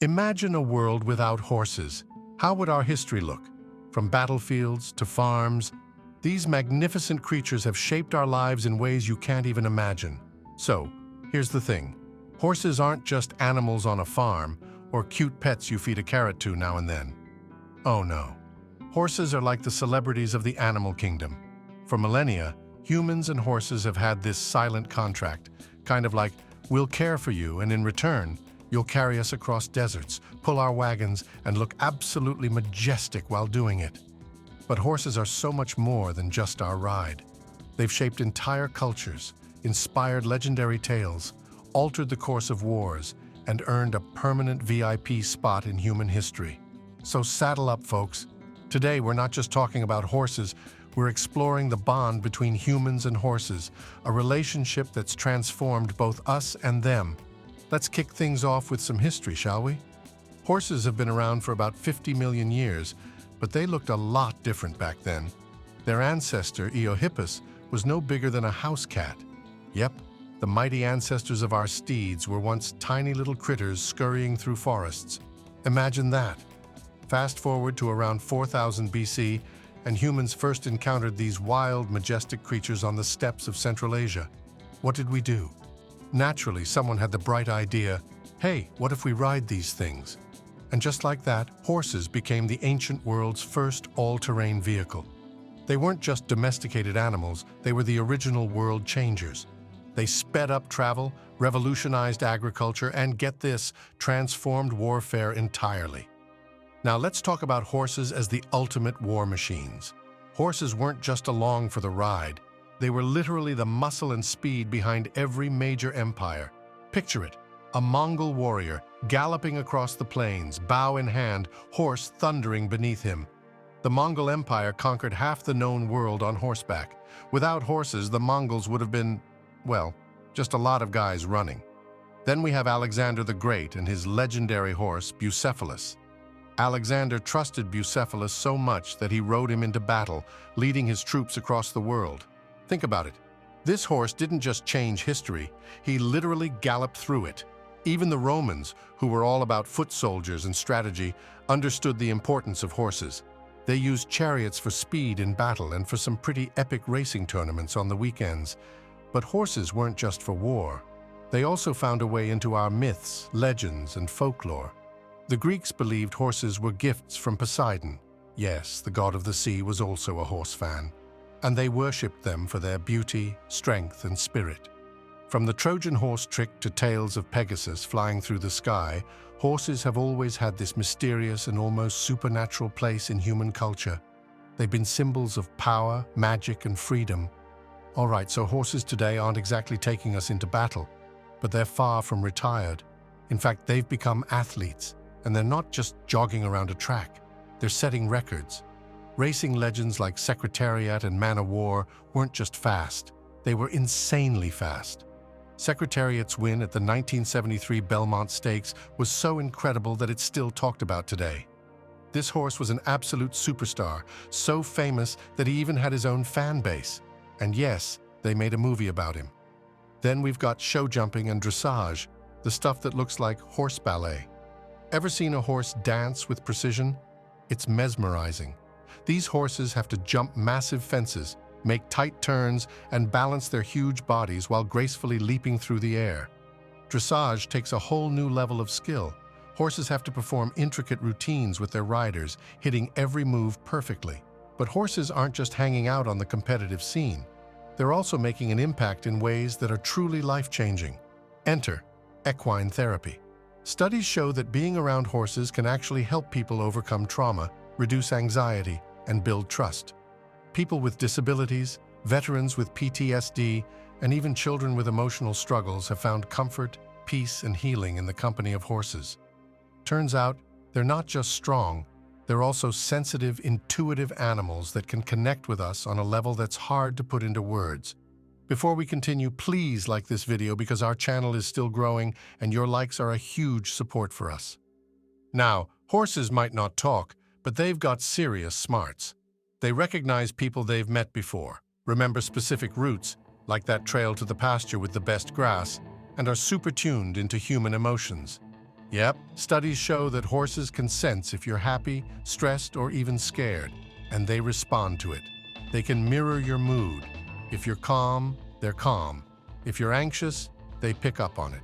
Imagine a world without horses. How would our history look? From battlefields to farms, these magnificent creatures have shaped our lives in ways you can't even imagine. So, here's the thing. Horses aren't just animals on a farm or cute pets you feed a carrot to now and then. Oh no. Horses are like the celebrities of the animal kingdom. For millennia, humans and horses have had this silent contract, kind of like, we'll care for you, and in return, you'll carry us across deserts, pull our wagons, and look absolutely majestic while doing it. But horses are so much more than just our ride. They've shaped entire cultures, inspired legendary tales, altered the course of wars, and earned a permanent VIP spot in human history. So saddle up, folks. Today, we're not just talking about horses, we're exploring the bond between humans and horses, a relationship that's transformed both us and them. Let's kick things off with some history, shall we? Horses have been around for about 50 million years, but they looked a lot different back then. Their ancestor, Eohippus, was no bigger than a house cat. Yep, the mighty ancestors of our steeds were once tiny little critters scurrying through forests. Imagine that. Fast forward to around 4000 BC, and humans first encountered these wild, majestic creatures on the steppes of Central Asia. What did we do? Naturally, someone had the bright idea, hey, what if we ride these things? And just like that, horses became the ancient world's first all-terrain vehicle. They weren't just domesticated animals, they were the original world changers. They sped up travel, revolutionized agriculture, and get this, transformed warfare entirely. Now let's talk about horses as the ultimate war machines. Horses weren't just along for the ride. They were literally the muscle and speed behind every major empire. Picture it, a Mongol warrior galloping across the plains, bow in hand, horse thundering beneath him. The Mongol Empire conquered half the known world on horseback. Without horses, the Mongols would have been, well, just a lot of guys running. Then we have Alexander the Great and his legendary horse, Bucephalus. Alexander trusted Bucephalus so much that he rode him into battle, leading his troops across the world. Think about it. This horse didn't just change history, he literally galloped through it. Even the Romans, who were all about foot soldiers and strategy, understood the importance of horses. They used chariots for speed in battle and for some pretty epic racing tournaments on the weekends. But horses weren't just for war. They also found a way into our myths, legends, and folklore. The Greeks believed horses were gifts from Poseidon. Yes, the god of the sea was also a horse fan. And they worshipped them for their beauty, strength, and spirit. From the Trojan horse trick to tales of Pegasus flying through the sky, horses have always had this mysterious and almost supernatural place in human culture. They've been symbols of power, magic, and freedom. All right, so horses today aren't exactly taking us into battle, but they're far from retired. In fact, they've become athletes. And they're not just jogging around a track, they're setting records. Racing legends like Secretariat and Man o' War weren't just fast, they were insanely fast. Secretariat's win at the 1973 Belmont Stakes was so incredible that it's still talked about today. This horse was an absolute superstar, so famous that he even had his own fan base. And yes, they made a movie about him. Then we've got show jumping and dressage, the stuff that looks like horse ballet. Ever seen a horse dance with precision? It's mesmerizing. These horses have to jump massive fences, make tight turns, and balance their huge bodies while gracefully leaping through the air. Dressage takes a whole new level of skill. Horses have to perform intricate routines with their riders, hitting every move perfectly. But horses aren't just hanging out on the competitive scene. They're also making an impact in ways that are truly life-changing. Enter equine therapy. Studies show that being around horses can actually help people overcome trauma, reduce anxiety, and build trust. People with disabilities, veterans with PTSD, and even children with emotional struggles have found comfort, peace, and healing in the company of horses. Turns out, they're not just strong, they're also sensitive, intuitive animals that can connect with us on a level that's hard to put into words. Before we continue, please like this video because our channel is still growing and your likes are a huge support for us. Now, horses might not talk, but they've got serious smarts. They recognize people they've met before, remember specific routes, like that trail to the pasture with the best grass, and are super tuned into human emotions. Yep, studies show that horses can sense if you're happy, stressed, or even scared, and they respond to it. They can mirror your mood. If you're calm, they're calm. If you're anxious, they pick up on it.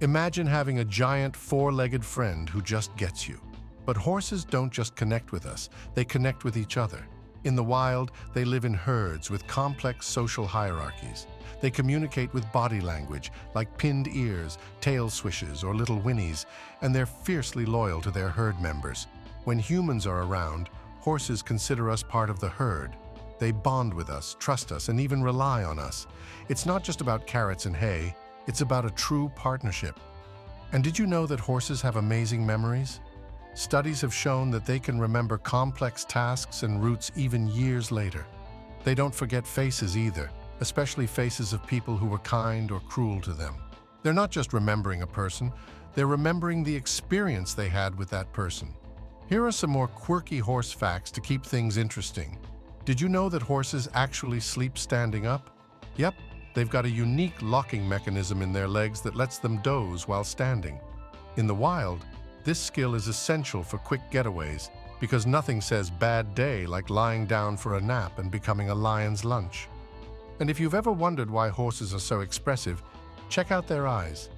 Imagine having a giant four-legged friend who just gets you. But horses don't just connect with us, they connect with each other. In the wild, they live in herds with complex social hierarchies. They communicate with body language, like pinned ears, tail swishes, or little whinnies, and they're fiercely loyal to their herd members. When humans are around, horses consider us part of the herd. They bond with us, trust us, and even rely on us. It's not just about carrots and hay, it's about a true partnership. And did you know that horses have amazing memories? Studies have shown that they can remember complex tasks and routes even years later. They don't forget faces either, especially faces of people who were kind or cruel to them. They're not just remembering a person, they're remembering the experience they had with that person. Here are some more quirky horse facts to keep things interesting. Did you know that horses actually sleep standing up? Yep, they've got a unique locking mechanism in their legs that lets them doze while standing. In the wild, this skill is essential for quick getaways because nothing says bad day like lying down for a nap and becoming a lion's lunch. And if you've ever wondered why horses are so expressive, check out their eyes.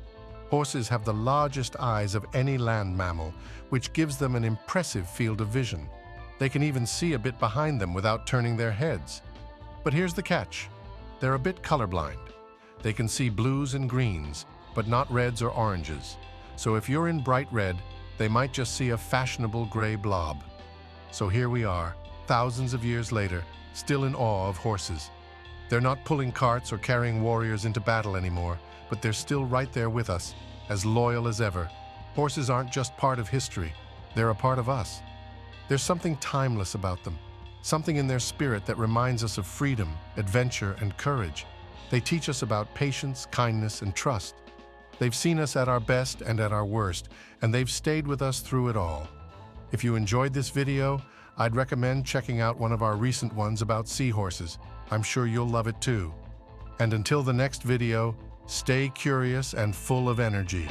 Horses have the largest eyes of any land mammal, which gives them an impressive field of vision. They can even see a bit behind them without turning their heads. But here's the catch. They're a bit colorblind. They can see blues and greens, but not reds or oranges. So if you're in bright red, they might just see a fashionable gray blob. So here we are, thousands of years later, still in awe of horses. They're not pulling carts or carrying warriors into battle anymore, but they're still right there with us, as loyal as ever. Horses aren't just part of history, they're a part of us. There's something timeless about them, something in their spirit that reminds us of freedom, adventure, and courage. They teach us about patience, kindness, and trust. They've seen us at our best and at our worst, and they've stayed with us through it all. If you enjoyed this video, I'd recommend checking out one of our recent ones about seahorses. I'm sure you'll love it too. And until the next video, stay curious and full of energy.